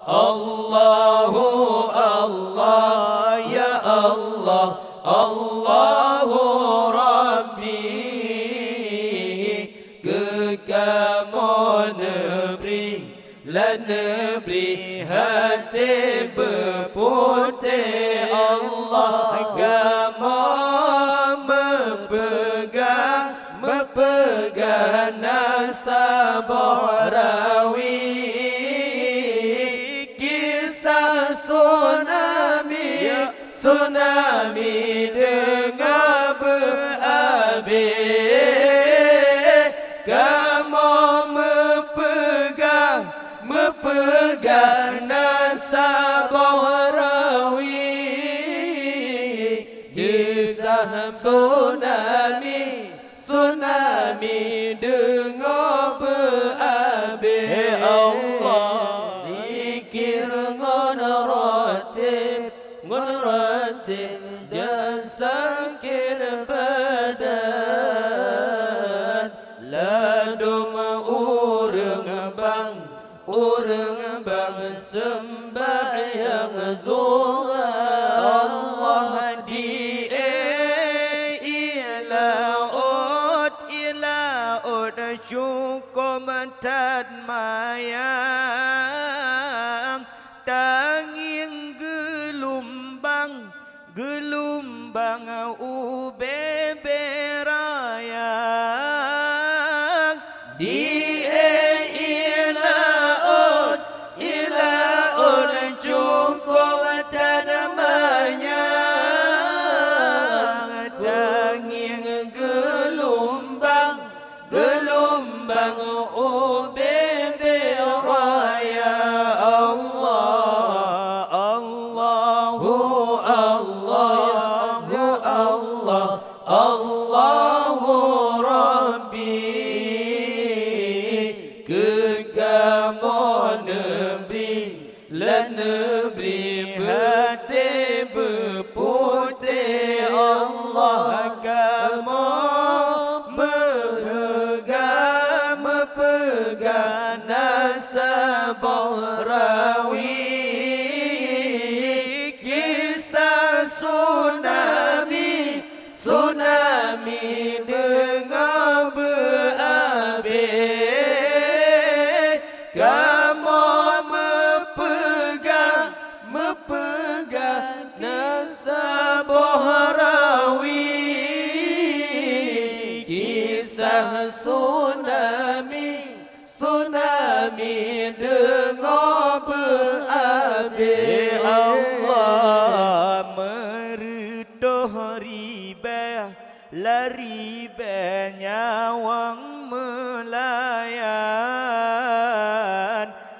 Allahu Allah ya Allah, Allahu Rabbi. Kekamu negeri la negeri hati berputih. Allah agama mepegang nasabah rawi. Kisah tsunami dengar berhabis. Kamu mepegang nasabah rawi. Kisah tsunami dengar berhabis. Allah zikir ngon ratib jasakir badan. Ladum urang bang sembahyang zuhur. Allah di ilaut syukur tad mayang. Tanging gelombang ubebe rayang. Di ilaut syukur tad mayang. Tanging gelombang ubebe rayang. Allahu Rabbi. Kekamu negeri la negeri hati berputih. Allah agama mepegang nasabah rawi. Kisah tsunami dengar berhabis. Kamu mepegang nasabah rawi. Kisah tsunami dengar berhabis. Allah meredoh lari nyawang melayan.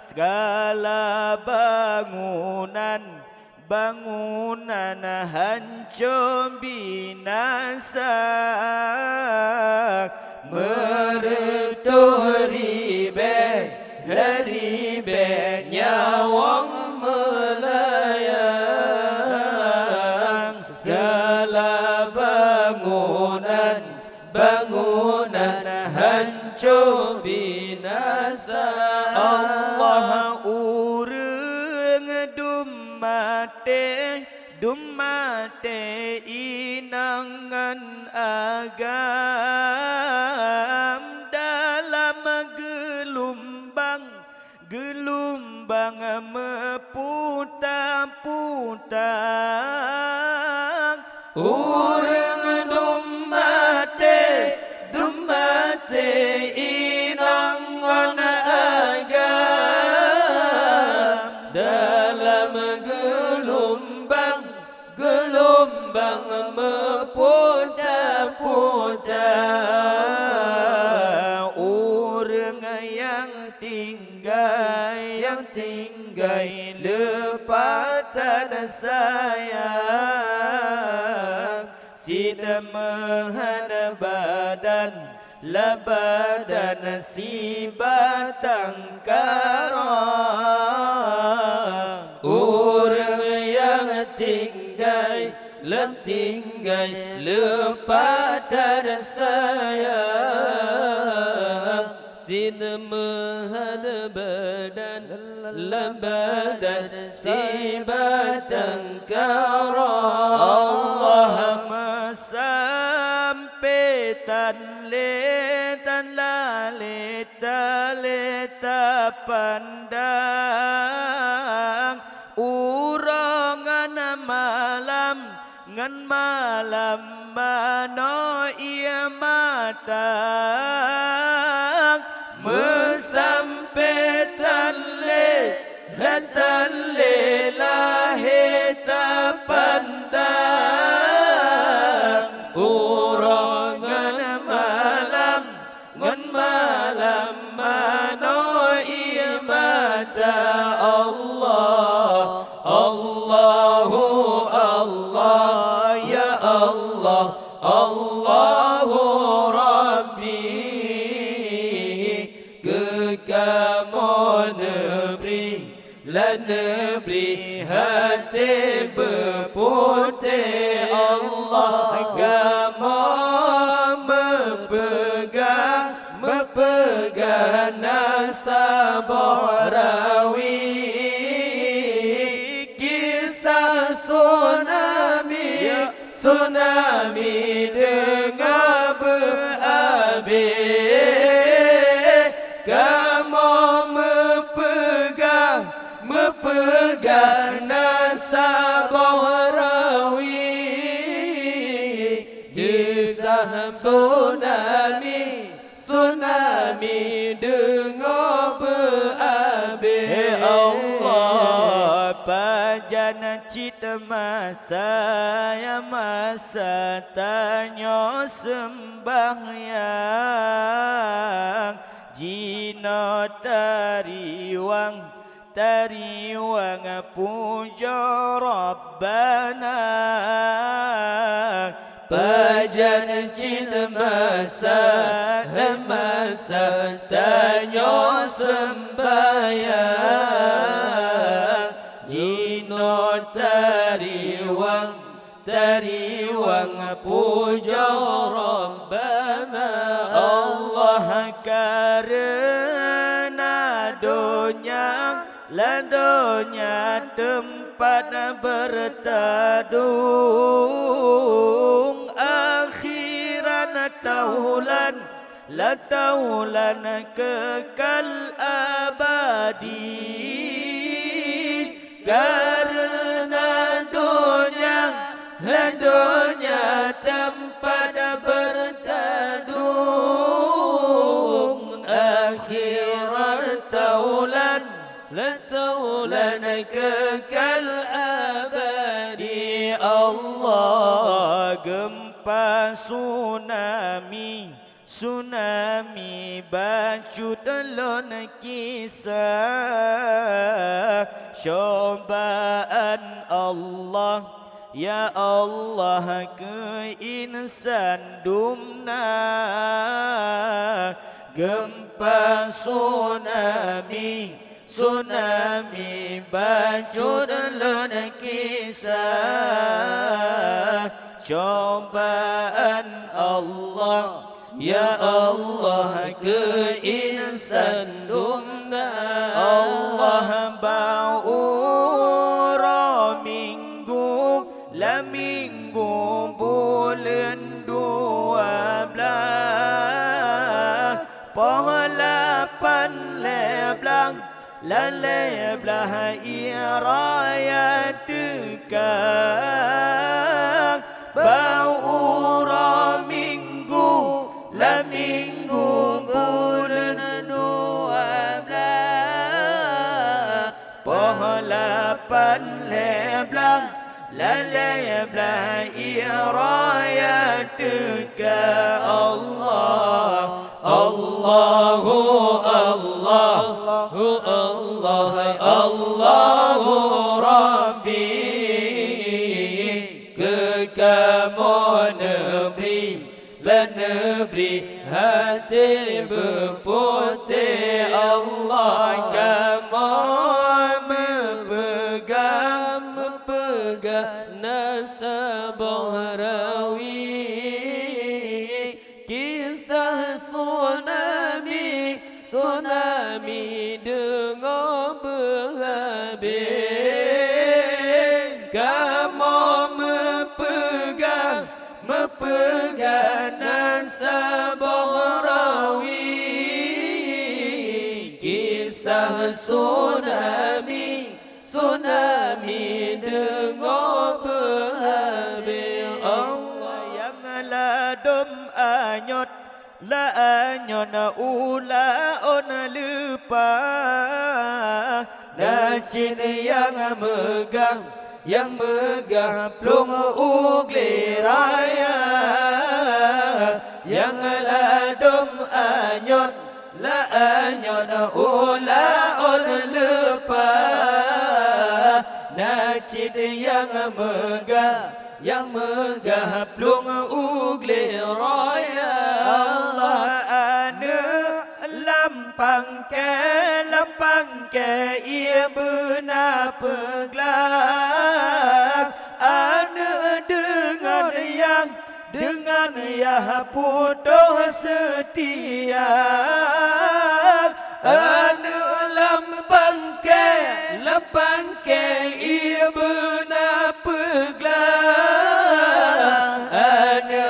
Segala bangunan hancur binasa. Meredoh lari nyawang melayang. Segala bangunan hancur binasa. Allah urang dumate inangan agam. Dalam gelombang meputang-putang. Urang dumate inangan agam. Dalam gelombang meputang-putang. Urang yang tinggai lepatan sayang. Sida mehan badan si batang karang. Urang yang tinggai lepatan sayang. Sida mehan badan badan sibatan karam Allahumma sampai tan le tan la le ta pandang urangan malam ngan malam mano ia matang mesampai tan le lahir tapandang urangan malam ngan malam mano ia mata Allah Allahu Allah ya Allah Allahu Rabbi kekamu negeri la negeri hati berputih Allah agama mepegang nasabah rawi kisah tsunami dengar berhabis kamu mepegang nasabah rawi kisah tsunami dengar berhabis Allah pajana cita masa tanya sembahyang jina tariwang puja Rabbana pajana cita masa tanya sembahyang jino tariwang puja Rabbana Allah karena donya tempat bertadung akhiran taulan kekal abadi karena donya tempat bertadung akhirat taulan kekal abadi Allah gempa tsunami bacut lon kisah cobaan Allah ya Allah ke insan dumna gempa tsunami bacut lon kisah cobaan Allah ya Allah ke insan dumna Allah baura minggu bulan 12 pohon 8 leblah iraya tekang baura minggu bulan 12 pohon 8 leblah iraya tekang Allah Allahu Rabbi kekamu negeri hati berputih Allah kamu mepegang nasabah rawi kisah tsunami dengar berhabis tsunami Tsunami dengar berhabis Allah yang ladum anyot la anyon ula on lupa Najin yang megah plung ugli raya yang ladum anyot la anyon ula on lupa Najin yang megah plung ugli raya Allah ane lampang ke ia benar peglang ane dengan ya putus setia ane lampang ke ia benar peglang ane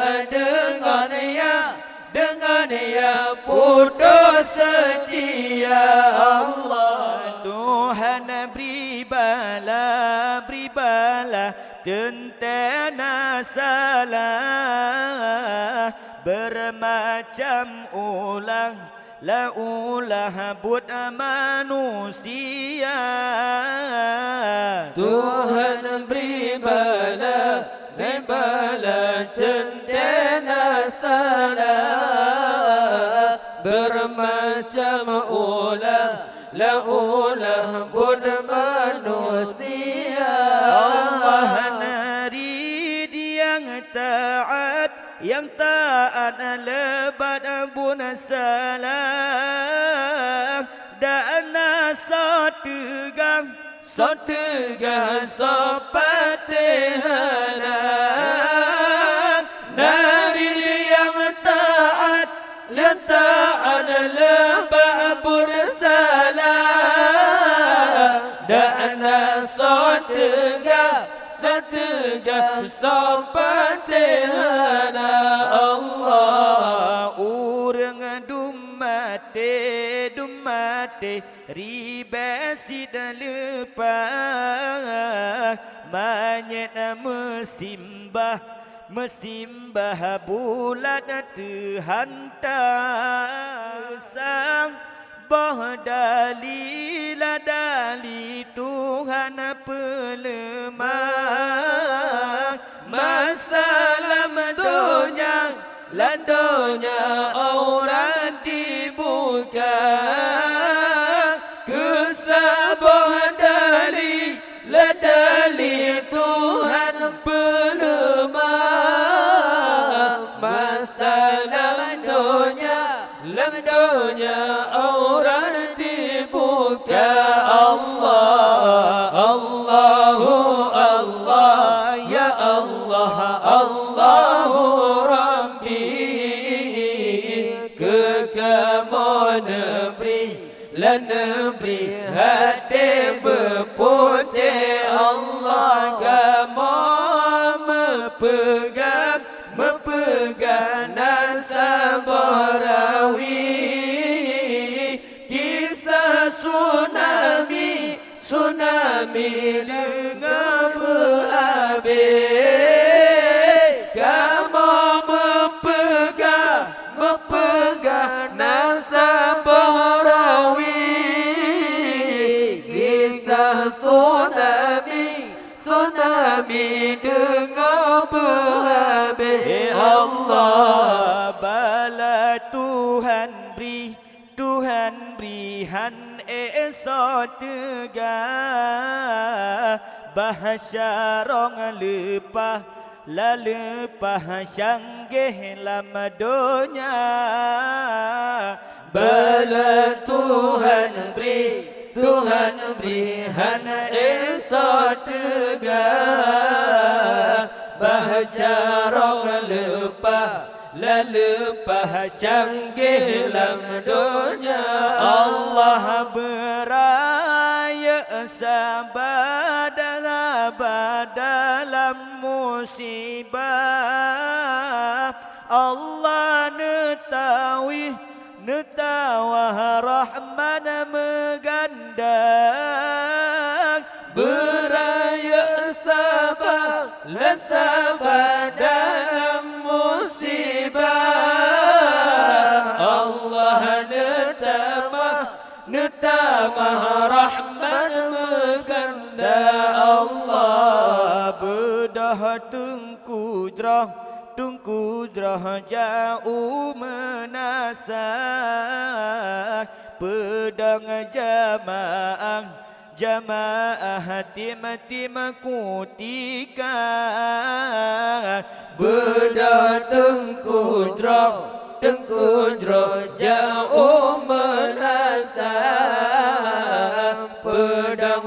dengan ya putus setia Allah Tuhan beribalah tentena salah bermacam ulah buat manusia Tuhan beribalah tentena salah bermacam ulah buat manusia Allah narid yang taat lebat bun salam dan sotegang sopatihanan narid yang taat lebat bun salam dan sotegang sopatihana Allah urang dumate ribasi dan lupa manyet mesimbah bulan terhantar sang dali Tuhan pelemah masalah landonya orang dibuka kesabah dali Tuhan pelemah masalah landonya orang dibuka Allah ya Allah Allahu Rabbi kekamon negeri hati berputih Allah kamu mepegang nasabarawi kisah tsunami dengan berhabis kamu mepegang nasabarawi kisah tsunami dengan berhabis Allah bala Tuhan berihan esok tegah bahasa rong lepah syanggih lama dunia bala Tuhan berihan esok tegah bahasa rong lepah canggih dalam dunia Allah beraya sabar dalam musibah Allah netawah Rahman meganda Sabar dalam musibah. Allah netamah rahmat meganda. Allah bedah tungku jerah jauh menasah pedang jamaah tim kutika Bedah tengku jauh menasah pedang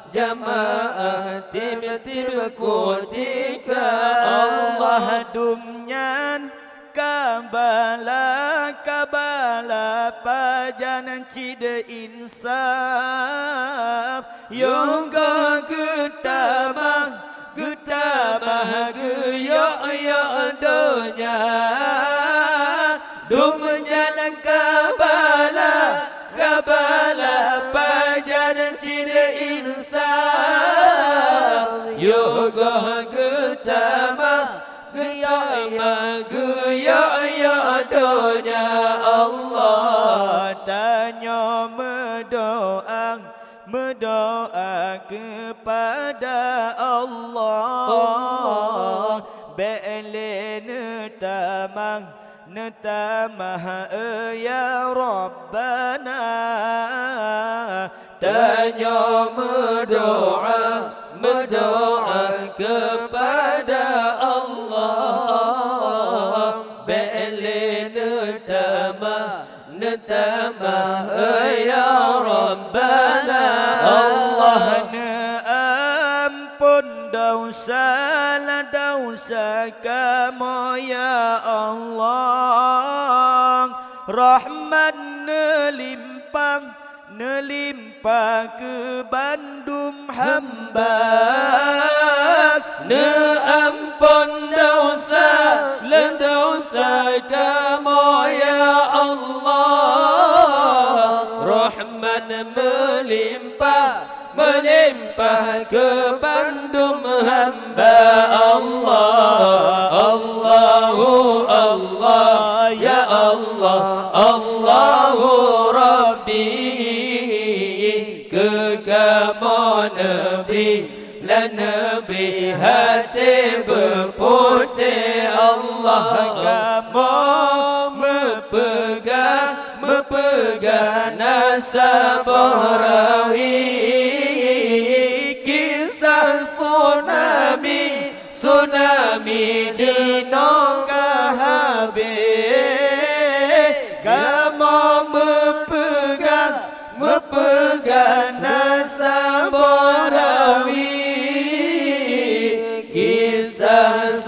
jamaah tim kutika. Allah dumnyan kabala pajan cide insaf yoga getamah geyo donya dumnyan kabala pajan cide insaf yoga getamah geyo donya. Allah tanya berdoa kepada Allah bele netamah ya Rabbana Tanya berdoa kepada Allah bele netamah ya Rabbana. Allah ampun dosa kamu ya Allah rahmat nelimpah ke bandum hamba ampun dosa kamu ya Allah rahmat melimpah ke bandum hamba. Allah ya Allah Allahu Rabbi kekamu Nabi hati berputih. Allah kamu mepegang nasabah rawi kisah tsunami dino kahabis kamu mepegang nasabah rawi kisah